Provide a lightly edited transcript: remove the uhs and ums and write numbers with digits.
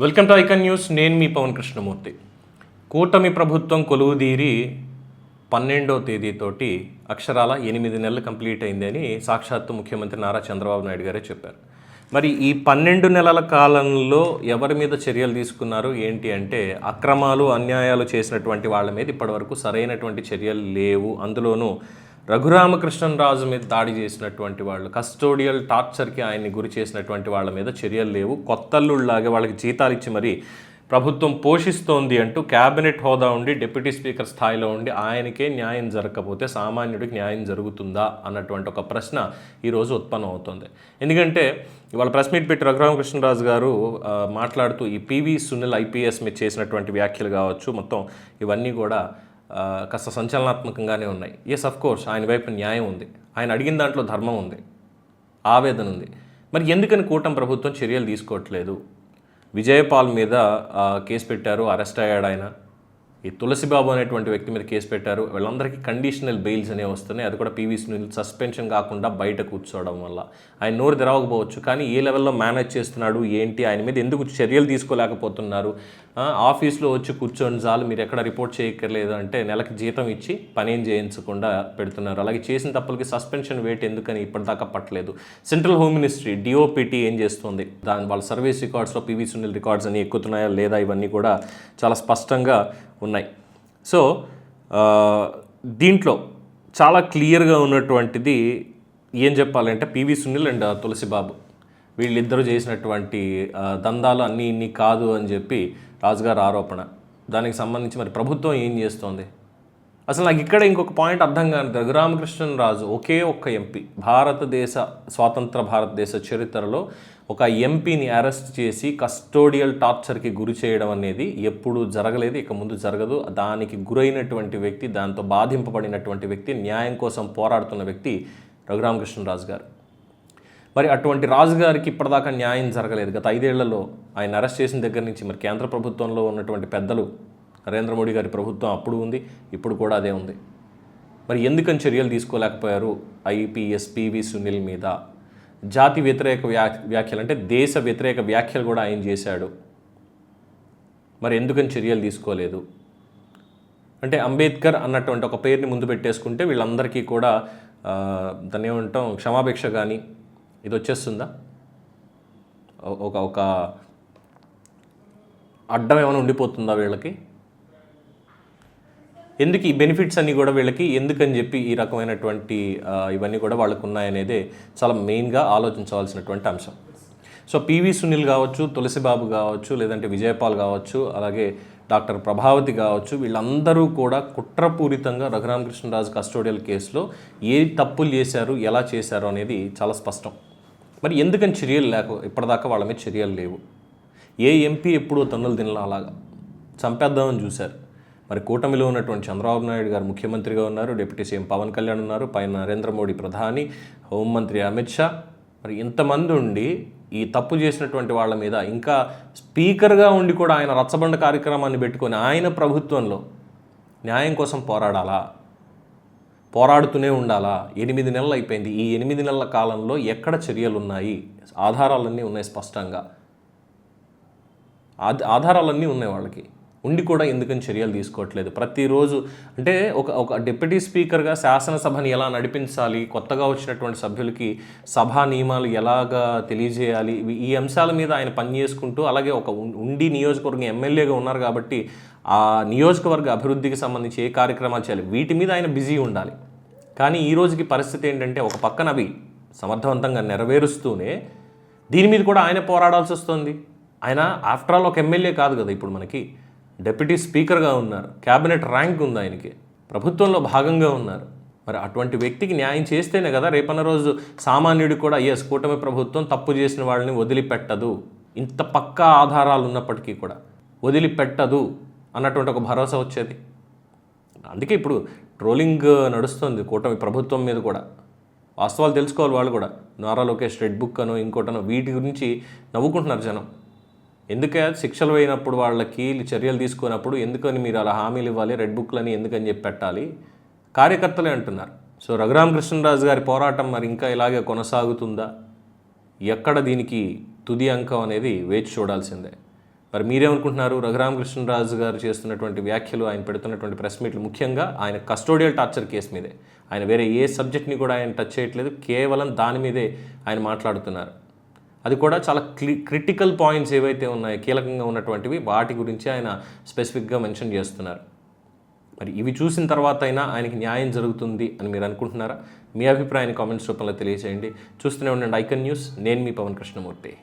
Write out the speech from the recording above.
Welcome to icon news. నేను మీ పవన్ కృష్ణమూర్తి. కూటమి ప్రభుత్వం కొలువుదీరి 12వ తేదీతోటి అక్షరాల 8 నెలలు కంప్లీట్ అయిందని సాక్షాత్తు ముఖ్యమంత్రి నారా చంద్రబాబు నాయుడు గారే చెప్పారు. మరి ఈ 12 నెలల కాలంలో ఎవరి మీద చర్యలు తీసుకున్నారు ఏంటి అంటే, అక్రమాలు అన్యాయాలు చేసినటువంటి వాళ్ళ మీద ఇప్పటివరకు సరైనటువంటి చర్యలు లేవు. అందులోనూ రఘురామకృష్ణరాజు మీద దాడి చేసినటువంటి వాళ్ళు, కస్టోడియల్ టార్చర్కి ఆయన్ని గురి చేసినటువంటి వాళ్ళ మీద చర్యలు లేవు. కొత్తల్లుళ్ళలాగే వాళ్ళకి జీతాలు ఇచ్చి మరి ప్రభుత్వం పోషిస్తోంది అంటూ క్యాబినెట్ హోదా ఉండి డిప్యూటీ స్పీకర్ స్థాయిలో ఉండి ఆయనకే న్యాయం జరగకపోతే సామాన్యుడికి న్యాయం జరుగుతుందా అన్నటువంటి ఒక ప్రశ్న ఈరోజు ఉత్పన్నం అవుతుంది. ఎందుకంటే ఇవాళ ప్రెస్ మీట్ పెట్టి రఘురామకృష్ణరాజు గారు మాట్లాడుతూ ఈ పివి సునీల్ ఐపీఎస్ మీద చేసినటువంటి వ్యాఖ్యలు కావచ్చు, మొత్తం ఇవన్నీ కూడా కాస్త సంచలనాత్మకంగానే ఉన్నాయి. ఎస్, అఫ్ కోర్స్ ఆయన వైపు న్యాయం ఉంది, ఆయన అడిగిన దాంట్లో ధర్మం ఉంది, ఆవేదన ఉంది. మరి ఎందుకని కూటమి ప్రభుత్వం చర్యలు తీసుకోవట్లేదు? విజయపాల్ మీద కేసు పెట్టారు, అరెస్ట్ అయ్యాడు ఆయన. ఈ తులసిబాబు అనేటువంటి వ్యక్తి మీద కేసు పెట్టారు. వీళ్ళందరికీ కండిషనల్ బెయిల్స్ అనేవి వస్తున్నాయి. అది కూడా పివి సునీల్ సస్పెన్షన్ కాకుండా బయట కూర్చోవడం వల్ల ఆయన నోరు తెరవకపోవచ్చు, కానీ ఏ లెవెల్లో మేనేజ్ చేస్తున్నాడు ఏంటి, ఆయన మీద ఎందుకు చర్యలు తీసుకోలేకపోతున్నారు? ఆఫీస్లో వచ్చి కూర్చొని చాలు, మీరు ఎక్కడ రిపోర్ట్ చేయక్కర్లేదు అంటే నెలకి జీతం ఇచ్చి పనేం చేయించకుండా పెడుతున్నారు. అలాగే చేసిన తప్పులకి సస్పెన్షన్ వేట్ ఎందుకని ఇప్పటిదాకా పట్టలేదు. సెంట్రల్ హోమ్ మినిస్ట్రీ డిఓపిటి ఏం చేస్తుంది? దాని వాళ్ళ సర్వీస్ రికార్డ్స్లో పివి సునీల్ రికార్డ్స్ అని ఎక్కుతున్నాయా లేదా, ఇవన్నీ కూడా చాలా స్పష్టంగా ఉన్నాయి. సో దీంట్లో చాలా క్లియర్గా ఉన్నటువంటిది ఏం చెప్పాలంటే, పివి సునీల్ అండ్ తులసిబాబు వీళ్ళిద్దరూ చేసినటువంటి దందాలు అన్నీ ఇన్ని కాదు అని చెప్పి రాజుగారు ఆరోపణ. దానికి సంబంధించి మరి ప్రభుత్వం ఏం చేస్తోంది? అసలు నాకు ఇక్కడ ఇంకొక పాయింట్ అర్థం కాని, రఘురామకృష్ణరాజు ఒకే ఒక్క ఎంపీ, స్వాతంత్ర భారతదేశ చరిత్రలో ఒక ఎంపీని అరెస్ట్ చేసి కస్టోడియల్ టార్చర్కి గురి చేయడం అనేది ఎప్పుడూ జరగలేదు, ఇక ముందు జరగదు. దానికి గురైనటువంటి వ్యక్తి, దాంతో బాధింపబడినటువంటి వ్యక్తి, న్యాయం కోసం పోరాడుతున్న వ్యక్తి రఘురామకృష్ణరాజు గారు. మరి అటువంటి రాజుగారికి ఇప్పటిదాకా న్యాయం జరగలేదు. గత 5 ఏళ్లలో ఆయన అరెస్ట్ చేసిన దగ్గర నుంచి మరి కేంద్ర ప్రభుత్వంలో ఉన్నటువంటి పెద్దలు, నరేంద్ర మోడీ గారి ప్రభుత్వం అప్పుడు ఉంది, ఇప్పుడు కూడా అదే ఉంది. మరి ఎందుకని చర్యలు తీసుకోలేకపోయారు ఐపీఎస్ పివి సునీల్ మీద? జాతి వ్యతిరేక వ్యాఖ్యలు అంటే దేశ వ్యతిరేక వ్యాఖ్యలు కూడా ఆయన చేశాడు. మరి ఎందుకని చర్యలు తీసుకోలేదు? అంటే అంబేద్కర్ అన్నటువంటి ఒక పేరుని ముందు పెట్టేసుకుంటే వీళ్ళందరికీ కూడా దాన్ని ఏమంటాం, క్షమాభిక్ష కానీ ఇది వచ్చేస్తుందా? ఒక అడ్డం ఏమైనా ఉండిపోతుందా వీళ్ళకి? ఎందుకు ఈ బెనిఫిట్స్ అన్నీ కూడా వీళ్ళకి ఎందుకని చెప్పి ఈ రకమైనటువంటి ఇవన్నీ కూడా వాళ్ళకు ఉన్నాయనేదే చాలా మెయిన్గా ఆలోచించవలసినటువంటి అంశం. సో పివి సునీల్ కావచ్చు, తులసిబాబు కావచ్చు, లేదంటే విజయపాల్ కావచ్చు, అలాగే డాక్టర్ ప్రభావతి కావచ్చు, వీళ్ళందరూ కూడా కుట్రపూరితంగా రఘురామకృష్ణరాజు కస్టోడియల్ కేసులో ఏ తప్పులు చేశారు, ఎలా చేశారు అనేది చాలా స్పష్టం. మరి ఎందుకని చర్యలు ఇప్పటిదాకా వాళ్ళ మీద చర్యలు లేవు? ఏ ఎంపీ ఎప్పుడూ తన్నులు తినలా అలాగా చంపేద్దామని చూశారు. మరి కూటమిలో ఉన్నటువంటి చంద్రబాబు నాయుడు గారు ముఖ్యమంత్రిగా ఉన్నారు, డిప్యూటీ సీఎం పవన్ కళ్యాణ్ ఉన్నారు, పైన నరేంద్ర మోడీ ప్రధాని, హోంమంత్రి అమిత్ షా. మరి ఇంతమంది ఉండి ఈ తప్పు చేసినటువంటి వాళ్ళ మీద ఇంకా స్పీకర్గా ఉండి కూడా ఆయన రచ్చబండ కార్యక్రమాన్ని పెట్టుకొని ఆయన ప్రభుత్వంలో న్యాయం కోసం పోరాడుతూనే ఉండాలా? 8 నెలలు అయిపోయింది. ఈ 8 నెలల కాలంలో ఎక్కడ చర్యలు ఉన్నాయి? ఆధారాలన్నీ ఉన్నాయి, స్పష్టంగా ఆధారాలన్నీ ఉన్నాయి వాళ్ళకి ఉండి కూడా ఎందుకని చర్యలు తీసుకోవట్లేదు? ప్రతిరోజు అంటే ఒక డిప్యూటీ స్పీకర్గా శాసనసభని ఎలా నడిపించాలి, కొత్తగా వచ్చినటువంటి సభ్యులకి సభా నియమాలు ఎలాగా తెలియజేయాలి, ఈ అంశాల మీద ఆయన పనిచేసుకుంటూ, అలాగే ఒక ఉండి నియోజకవర్గం ఎమ్మెల్యేగా ఉన్నారు కాబట్టి ఆ నియోజకవర్గ అభివృద్ధికి సంబంధించి ఏ కార్యక్రమాలు చేయాలి, వీటి మీద ఆయన బిజీ ఉండాలి. కానీ ఈ రోజుకి పరిస్థితి ఏంటంటే, ఒక పక్కన అవి సమర్థవంతంగా నెరవేరుస్తూనే దీని మీద కూడా ఆయన పోరాడాల్సి వస్తుంది. ఆయన ఆఫ్టర్ ఆల్ ఒక ఎమ్మెల్యే కాదు కదా, ఇప్పుడు మనకి డిప్యూటీ స్పీకర్గా ఉన్నారు, క్యాబినెట్ ర్యాంక్ ఉంది ఆయనకి, ప్రభుత్వంలో భాగంగా ఉన్నారు. మరి అటువంటి వ్యక్తికి న్యాయం చేస్తేనే కదా రేపన్న రోజు సామాన్యుడు కూడా కూటమి ప్రభుత్వం తప్పు చేసిన వాళ్ళని వదిలిపెట్టదు, ఇంత పక్కా ఆధారాలు ఉన్నప్పటికీ కూడా వదిలిపెట్టదు అన్నటువంటి ఒక భరోసా వచ్చేది. అందుకే ఇప్పుడు ట్రోలింగ్ నడుస్తుంది కూటమి ప్రభుత్వం మీద కూడా. వాస్తవాలు తెలుసుకోవాలి వాళ్ళు కూడా. నారా లోకేష్ రెడ్ బుక్ అనో ఇంకోటనో వీటి గురించి నవ్వుకుంటున్నారు జనం. ఎందుకే శిక్షలు వేయినప్పుడు వాళ్ళకి చర్యలు తీసుకున్నప్పుడు ఎందుకని మీరు అలా హామీలు ఇవ్వాలి, రెడ్ బుక్లని ఎందుకని చెప్పి పెట్టాలి? కార్యకర్తలే అంటున్నారు. సో రఘురామకృష్ణరాజు గారి పోరాటం మరి ఇంకా ఇలాగే కొనసాగుతుందా? ఎక్కడ దీనికి తుది అంకం అనేది వేచి చూడాల్సిందే. మరి మీరేమనుకుంటున్నారు? రఘురామకృష్ణరాజు గారు చేస్తున్నటువంటి వ్యాఖ్యలు, ఆయన పెడుతున్నటువంటి ప్రెస్ మీట్లు, ముఖ్యంగా ఆయన కస్టోడియల్ టార్చర్ కేసు మీదే, ఆయన వేరే ఏ సబ్జెక్ట్ని కూడా ఆయన టచ్ చేయట్లేదు, కేవలం దాని మీదే ఆయన మాట్లాడుతున్నారు. అది కూడా చాలా క్రిటికల్ పాయింట్స్ ఏవైతే ఉన్నాయో, కీలకంగా ఉన్నటువంటివి, వాటి గురించి ఆయన స్పెసిఫిక్గా మెన్షన్ చేస్తున్నారు. మరి ఇవి చూసిన తర్వాత అయినా ఆయనకి న్యాయం జరుగుతుంది అని మీరు అనుకుంటున్నారా? మీ అభిప్రాయాన్ని కామెంట్స్ రూపంలో తెలియజేయండి. చూస్తూనే ఉండండి ఐకాన్ న్యూస్. నేను మీ పవన్ కృష్ణమూర్తి.